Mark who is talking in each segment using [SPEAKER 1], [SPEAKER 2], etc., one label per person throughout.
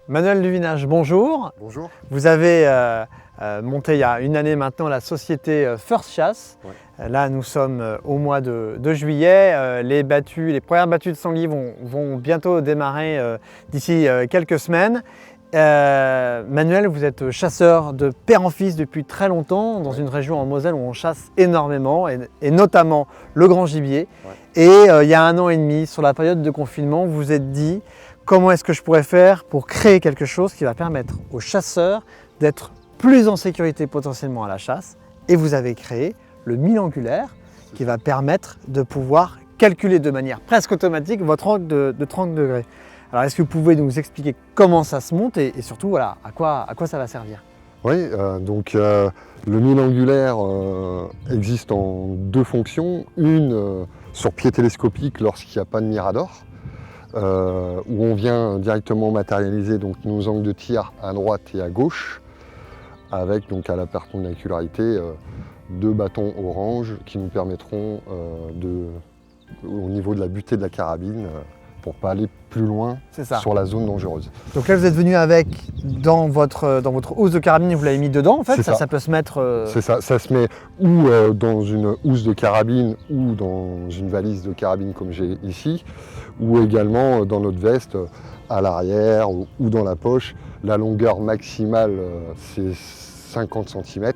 [SPEAKER 1] Manuel Duvinage, bonjour.
[SPEAKER 2] Bonjour.
[SPEAKER 1] Vous avez monté il y a une année maintenant la société First Chasse.
[SPEAKER 2] Ouais.
[SPEAKER 1] Là, nous sommes au mois de juillet. Les premières battues de sangliers vont bientôt démarrer d'ici quelques semaines. Manuel, vous êtes chasseur de père en fils depuis très longtemps dans une région en Moselle où on chasse énormément et notamment le grand gibier.
[SPEAKER 2] Ouais.
[SPEAKER 1] Et il y a 1 an et demi, sur la période de confinement, vous vous êtes dit comment est-ce que je pourrais faire pour créer quelque chose qui va permettre aux chasseurs d'être plus en sécurité potentiellement à la chasse. Et vous avez créé le mille angulaire qui va permettre de pouvoir calculer de manière presque automatique votre angle de 30 degrés. Alors, est-ce que vous pouvez nous expliquer comment ça se monte et surtout voilà, à quoi ça va servir?
[SPEAKER 2] Oui, le mille angulaire existe en 2 fonctions. Une sur pied télescopique lorsqu'il n'y a pas de mirador, où on vient directement matérialiser donc, nos angles de tir à droite et à gauche, avec donc, à la perpendicularité 2 bâtons orange qui nous permettront au niveau de la butée de la carabine, pour ne pas aller plus loin sur la zone dangereuse.
[SPEAKER 1] Donc là, vous êtes venu avec dans votre housse de carabine, vous l'avez mis dedans en fait, ça peut se mettre...
[SPEAKER 2] C'est ça, ça se met ou dans une housse de carabine ou dans une valise de carabine comme j'ai ici, ou également dans notre veste à l'arrière ou dans la poche. La longueur maximale, c'est 50 cm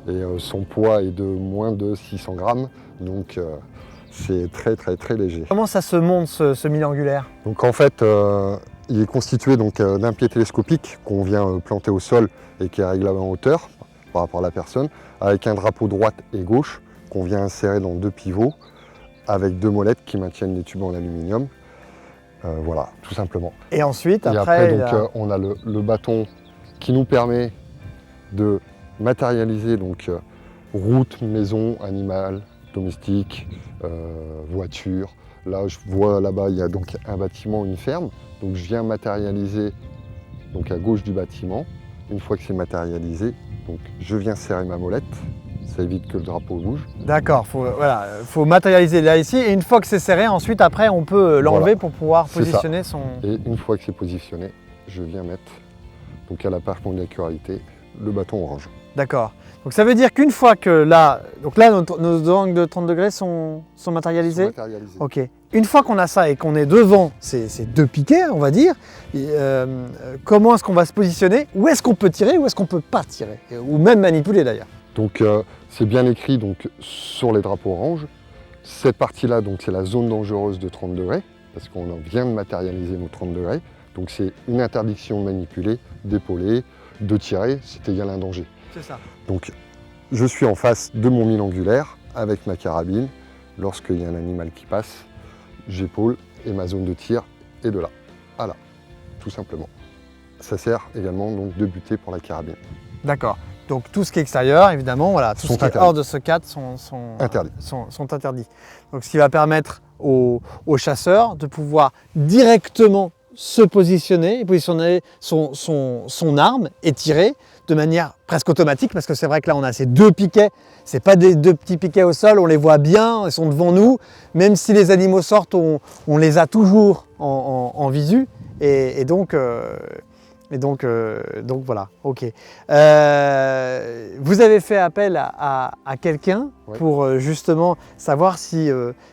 [SPEAKER 2] et son poids est de moins de 600 grammes. Donc, c'est très léger.
[SPEAKER 1] Comment ça se monte ce mille angulaire?
[SPEAKER 2] Donc en fait, il est constitué d'un pied télescopique qu'on vient planter au sol et qui est réglable en hauteur par rapport à la personne, avec un drapeau droite et gauche qu'on vient insérer dans 2 pivots, avec 2 molettes qui maintiennent les tubes en aluminium. Voilà, tout simplement.
[SPEAKER 1] Et ensuite,
[SPEAKER 2] on a le bâton qui nous permet de matérialiser route, maison, animal, domestique, voiture. Là, je vois là-bas, il y a donc un bâtiment, une ferme. Donc, je viens matérialiser donc, à gauche du bâtiment. Une fois que c'est matérialisé, donc, je viens serrer ma molette. Ça évite que le drapeau bouge.
[SPEAKER 1] D'accord, faut matérialiser là ici. Et une fois que c'est serré, ensuite, après, on peut l'enlever pour pouvoir positionner son...
[SPEAKER 2] Et une fois que c'est positionné, je viens mettre donc, à la perpendicularité le bâton orange.
[SPEAKER 1] D'accord. Donc ça veut dire qu'une fois que là, nos angles de 30 degrés sont matérialisés. Ok. Une fois qu'on a ça et qu'on est devant ces 2 piquets, on va dire, comment est-ce qu'on va se positionner? Où est-ce qu'on peut tirer? Où est-ce qu'on ne peut pas tirer? Ou même manipuler d'ailleurs.
[SPEAKER 2] Donc c'est bien écrit sur les drapeaux orange. Cette partie-là, c'est la zone dangereuse de 30 degrés, parce qu'on vient de matérialiser nos 30 degrés. Donc c'est une interdiction de manipuler, d'épauler, de tirer, c'est égal à un danger.
[SPEAKER 1] C'est ça.
[SPEAKER 2] Donc, je suis en face de mon mille angulaire avec ma carabine. Lorsqu'il y a un animal qui passe, j'épaule et ma zone de tir est de là à là, tout simplement. Ça sert également de butée pour la carabine.
[SPEAKER 1] D'accord. Donc tout ce qui est extérieur, évidemment, voilà, tout ce qui est hors de ce cadre sont interdits. Donc ce qui va permettre aux chasseurs de pouvoir directement se positionner, son arme et tirer de manière presque automatique, parce que c'est vrai que là on a ces 2 piquets, c'est pas des 2 petits piquets au sol, on les voit bien, ils sont devant nous, même si les animaux sortent, on les a toujours en visu, et donc voilà, ok. Vous avez fait appel à quelqu'un pour justement savoir si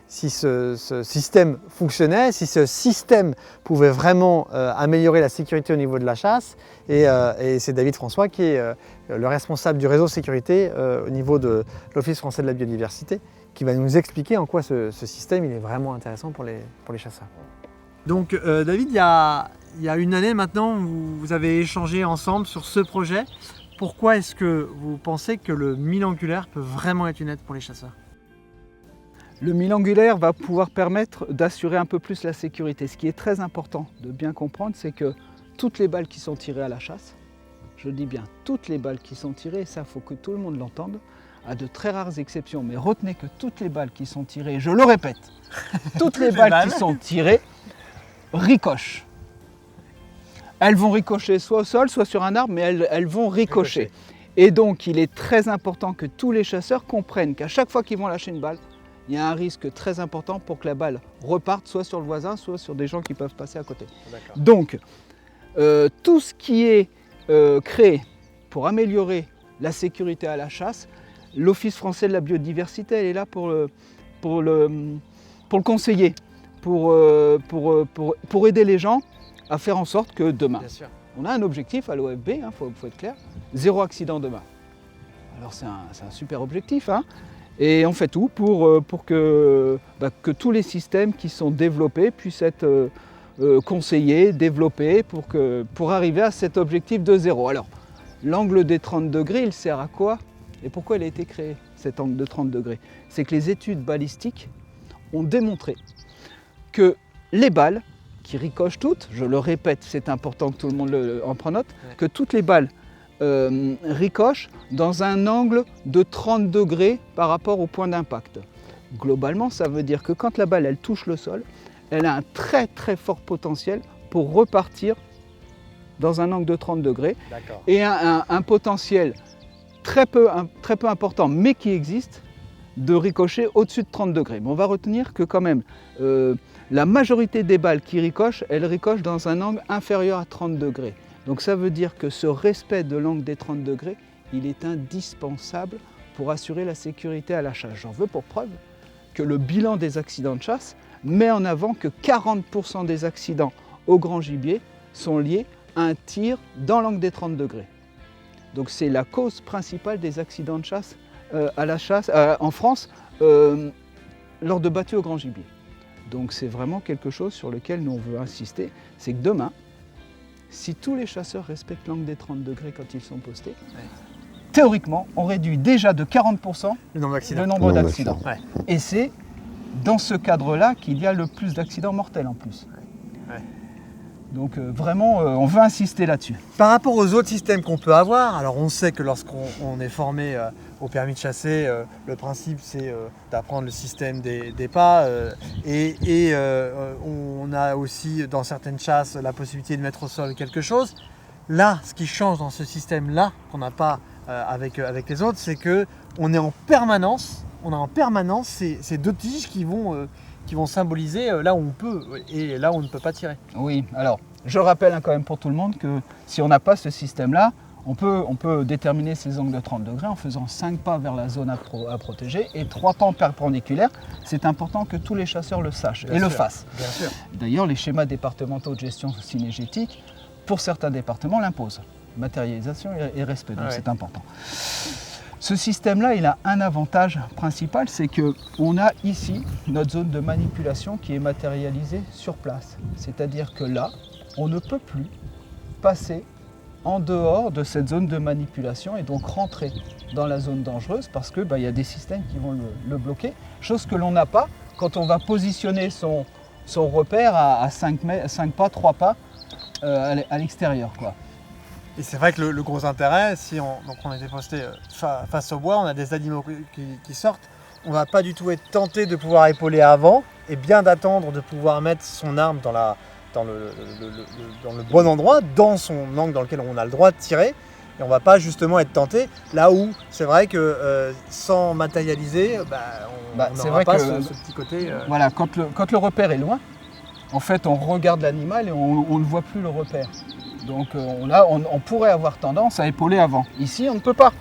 [SPEAKER 1] ce système fonctionnait, si ce système pouvait vraiment améliorer la sécurité au niveau de la chasse. Et c'est David François qui est le responsable du réseau sécurité au niveau de l'Office français de la biodiversité, qui va nous expliquer en quoi ce système il est vraiment intéressant pour les chasseurs. Donc David, il y a 1 année maintenant, vous avez échangé ensemble sur ce projet. Pourquoi est-ce que vous pensez que le mille angulaire peut vraiment être une aide pour les chasseurs?
[SPEAKER 3] Le mille angulaire va pouvoir permettre d'assurer un peu plus la sécurité. Ce qui est très important de bien comprendre, c'est que toutes les balles qui sont tirées à la chasse, je dis bien toutes les balles qui sont tirées, et ça il faut que tout le monde l'entende, à de très rares exceptions, mais retenez que toutes les balles qui sont tirées, je le répète, toutes les balles qui sont tirées ricochent. Elles vont ricocher soit au sol, soit sur un arbre, mais elles vont ricocher. Et donc, il est très important que tous les chasseurs comprennent qu'à chaque fois qu'ils vont lâcher une balle, il y a un risque très important pour que la balle reparte soit sur le voisin, soit sur des gens qui peuvent passer à côté. Donc, tout ce qui est créé pour améliorer la sécurité à la chasse, l'Office français de la biodiversité elle est là pour le conseiller, pour aider les gens à faire en sorte que demain, on a un objectif à l'OFB, il faut être clair, 0 accident demain. Alors c'est un super objectif, hein, et on fait tout pour que tous les systèmes qui sont développés puissent être conseillés, développés pour arriver à cet objectif de 0. Alors, l'angle des 30 degrés, il sert à quoi et pourquoi il a été créé, cet angle de 30 degrés? C'est que les études balistiques ont démontré que les balles, qui ricochent toutes, je le répète, c'est important que tout le monde en prenne note, que toutes les balles ricochent dans un angle de 30 degrés par rapport au point d'impact. Globalement, ça veut dire que quand la balle elle touche le sol, elle a un très très fort potentiel pour repartir dans un angle de 30 degrés et un potentiel très peu important, mais qui existe, de ricocher au-dessus de 30 degrés. Mais on va retenir que quand même, la majorité des balles qui ricochent, elles ricochent dans un angle inférieur à 30 degrés. Donc ça veut dire que ce respect de l'angle des 30 degrés, il est indispensable pour assurer la sécurité à la chasse. J'en veux pour preuve que le bilan des accidents de chasse met en avant que 40% des accidents au grand gibier sont liés à un tir dans l'angle des 30 degrés. Donc c'est la cause principale des accidents de chasse à la chasse en France lors de battues au grand gibier. Donc c'est vraiment quelque chose sur lequel nous on veut insister, c'est que demain, si tous les chasseurs respectent l'angle des 30 degrés quand ils sont postés, théoriquement, on réduit déjà de 40% le nombre d'accidents. Ouais. Et c'est dans ce cadre-là qu'il y a le plus d'accidents mortels en plus. Ouais. Donc vraiment, on veut insister là-dessus.
[SPEAKER 1] Par rapport aux autres systèmes qu'on peut avoir, alors on sait que lorsqu'on est formé au permis de chasser, le principe c'est d'apprendre le système des pas et on a aussi dans certaines chasses la possibilité de mettre au sol quelque chose. Là, ce qui change dans ce système-là, qu'on n'a pas avec les autres, c'est qu'on est en permanence, ces deux tiges qui vont symboliser là où on peut et là où on ne peut pas tirer.
[SPEAKER 3] Oui, alors je rappelle quand même pour tout le monde que si on n'a pas ce système-là, on peut déterminer ces angles de 30 degrés en faisant 5 pas vers la zone à protéger et 3 pas perpendiculaires. C'est important que tous les chasseurs le sachent et le fassent.
[SPEAKER 1] Bien sûr.
[SPEAKER 3] D'ailleurs, les schémas départementaux de gestion synégétique, pour certains départements, l'imposent. Matérialisation et respect, donc c'est important. Ce système-là, il a un avantage principal, c'est qu'on a ici notre zone de manipulation qui est matérialisée sur place. C'est-à-dire que là, on ne peut plus passer en dehors de cette zone de manipulation et donc rentrer dans la zone dangereuse parce qu'il y a des systèmes qui vont le bloquer, chose que l'on n'a pas quand on va positionner son repère à 5 pas, 3 pas à l'extérieur, quoi.
[SPEAKER 1] Et c'est vrai que le gros intérêt, donc on était posté face au bois, on a des animaux qui sortent, on ne va pas du tout être tenté de pouvoir épauler avant et bien d'attendre de pouvoir mettre son arme dans le bon endroit, dans son angle dans lequel on a le droit de tirer. Et on ne va pas justement être tenté là où c'est vrai que sans matérialiser, on n'aura pas ce petit côté.
[SPEAKER 3] Voilà, quand le repère est loin, en fait on regarde l'animal et on ne voit plus le repère. Donc on pourrait avoir tendance à épauler avant. Ici, on ne peut pas.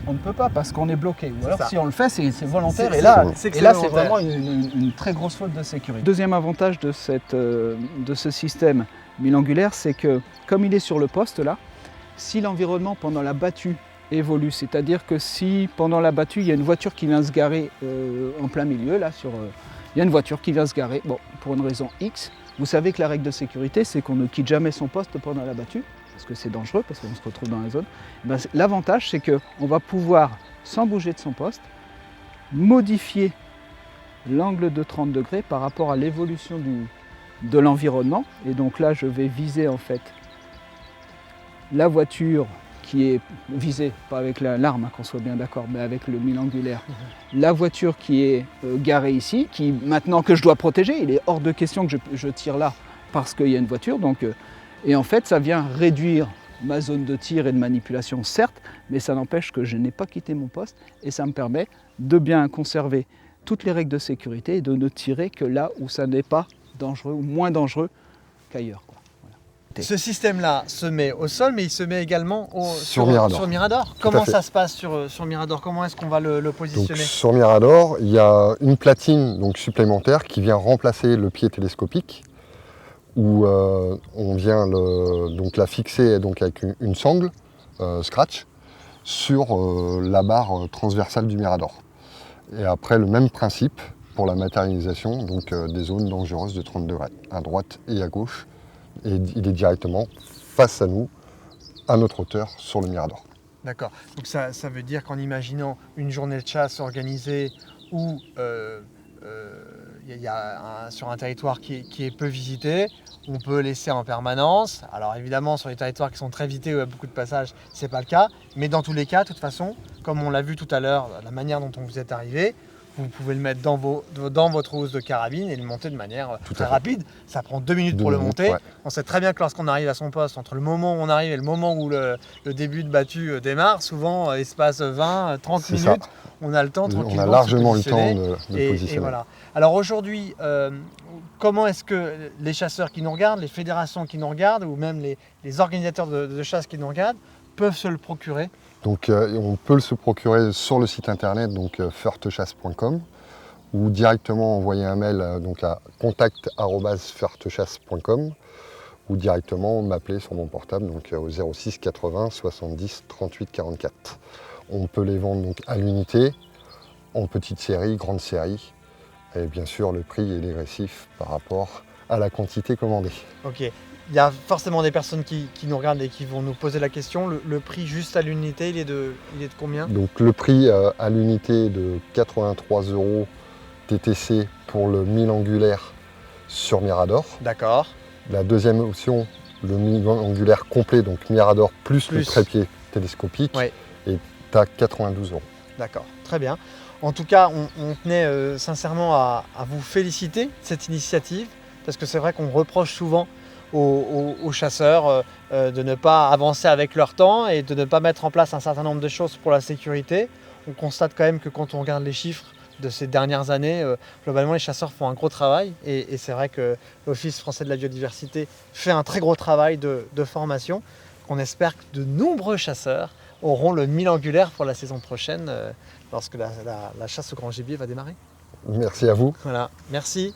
[SPEAKER 3] On ne peut pas parce qu'on est bloqué. Ou alors si on le fait, c'est volontaire. Et là, c'est vraiment une très grosse faute de sécurité. Deuxième avantage de ce système milangulaire, c'est que comme il est sur le poste là, si l'environnement pendant la battue évolue, c'est-à-dire que si pendant la battue, il y a une voiture qui vient se garer en plein milieu, là, il y a une voiture qui vient se garer, pour une raison X. Vous savez que la règle de sécurité, c'est qu'on ne quitte jamais son poste pendant la battue, parce que c'est dangereux, parce qu'on se retrouve dans la zone. L'avantage, c'est qu'on va pouvoir, sans bouger de son poste, modifier l'angle de 30 degrés par rapport à l'évolution de l'environnement. Et donc là, je vais viser en fait la voiture qui est visée, pas avec l'arme, qu'on soit bien d'accord, mais avec le milangulaire. La voiture qui est garée ici, qui maintenant que je dois protéger, il est hors de question que je tire là parce qu'il y a une voiture. Et en fait, ça vient réduire ma zone de tir et de manipulation, certes, mais ça n'empêche que je n'ai pas quitté mon poste et ça me permet de bien conserver toutes les règles de sécurité et de ne tirer que là où ça n'est pas dangereux ou moins dangereux qu'ailleurs. sécurité.
[SPEAKER 1] Ce système-là se met au sol, mais il se met également
[SPEAKER 2] Sur Mirador.
[SPEAKER 1] sur Mirador.
[SPEAKER 2] à
[SPEAKER 1] Comment
[SPEAKER 2] fait.
[SPEAKER 1] ça se passe sur Mirador? Comment est-ce qu'on va le
[SPEAKER 2] Donc,
[SPEAKER 1] positionner?
[SPEAKER 2] sur Mirador, il y a une platine donc, supplémentaire qui vient remplacer le pied télescopique, où on vient donc, la fixer donc, avec une sangle scratch sur la barre transversale du Mirador. Et après, le même principe pour la matérialisation donc, des zones dangereuses de 30 degrés, à droite et à gauche. Et il est directement face à nous, à notre hauteur, sur le Mirador.
[SPEAKER 1] D'accord. Donc ça veut dire qu'en imaginant une journée de chasse organisée où sur un territoire qui est peu visité, on peut laisser en permanence. Alors évidemment, sur les territoires qui sont très visités où il y a beaucoup de passages, c'est pas le cas. Mais dans tous les cas, de toute façon, comme on l'a vu tout à l'heure, la manière dont on vous est arrivé, vous pouvez le mettre dans votre housse de carabine et le monter de manière très rapide. Ça prend 2 minutes pour le monter.
[SPEAKER 2] Ouais.
[SPEAKER 1] On sait très bien que lorsqu'on arrive à son poste, entre le moment où on arrive et le moment où le début de battu démarre, souvent il se passe 20-30 minutes.
[SPEAKER 2] Ça.
[SPEAKER 1] On a le temps tranquillement
[SPEAKER 2] On a largement
[SPEAKER 1] de
[SPEAKER 2] le
[SPEAKER 1] se
[SPEAKER 2] temps
[SPEAKER 1] positionner.
[SPEAKER 2] de
[SPEAKER 1] Et
[SPEAKER 2] positionner.
[SPEAKER 1] voilà. Alors aujourd'hui, comment est-ce que les chasseurs qui nous regardent, les fédérations qui nous regardent, ou même les organisateurs de chasse qui nous regardent, peuvent se le procurer?
[SPEAKER 2] Donc on peut se procurer sur le site internet donc feurtechasse.com ou directement envoyer un mail donc à contact@feurtechasse.com ou directement m'appeler sur mon portable donc au 06 80 70 38 44. On peut les vendre donc à l'unité, en petite série, grande série, et bien sûr le prix est dégressif par rapport à la quantité commandée.
[SPEAKER 1] Ok. Il y a forcément des personnes qui nous regardent et qui vont nous poser la question. Le prix juste à l'unité, il est de combien?
[SPEAKER 2] Donc le prix à l'unité de 83 € TTC pour le 1000 angulaire sur Mirador.
[SPEAKER 1] D'accord.
[SPEAKER 2] La deuxième option, le 1000 angulaire complet, donc Mirador plus le trépied télescopique,
[SPEAKER 1] Ouais.
[SPEAKER 2] est à 92 €.
[SPEAKER 1] D'accord, très bien. En tout cas, on tenait sincèrement à vous féliciter de cette initiative, parce que c'est vrai qu'on reproche souvent aux chasseurs de ne pas avancer avec leur temps et de ne pas mettre en place un certain nombre de choses pour la sécurité. On constate quand même que quand on regarde les chiffres de ces dernières années, globalement les chasseurs font un gros travail et c'est vrai que l'Office français de la biodiversité fait un très gros travail de formation. On espère que de nombreux chasseurs auront le 1000 angulaire pour la saison prochaine lorsque la chasse au grand gibier va démarrer.
[SPEAKER 2] Merci à vous.
[SPEAKER 1] Voilà, merci.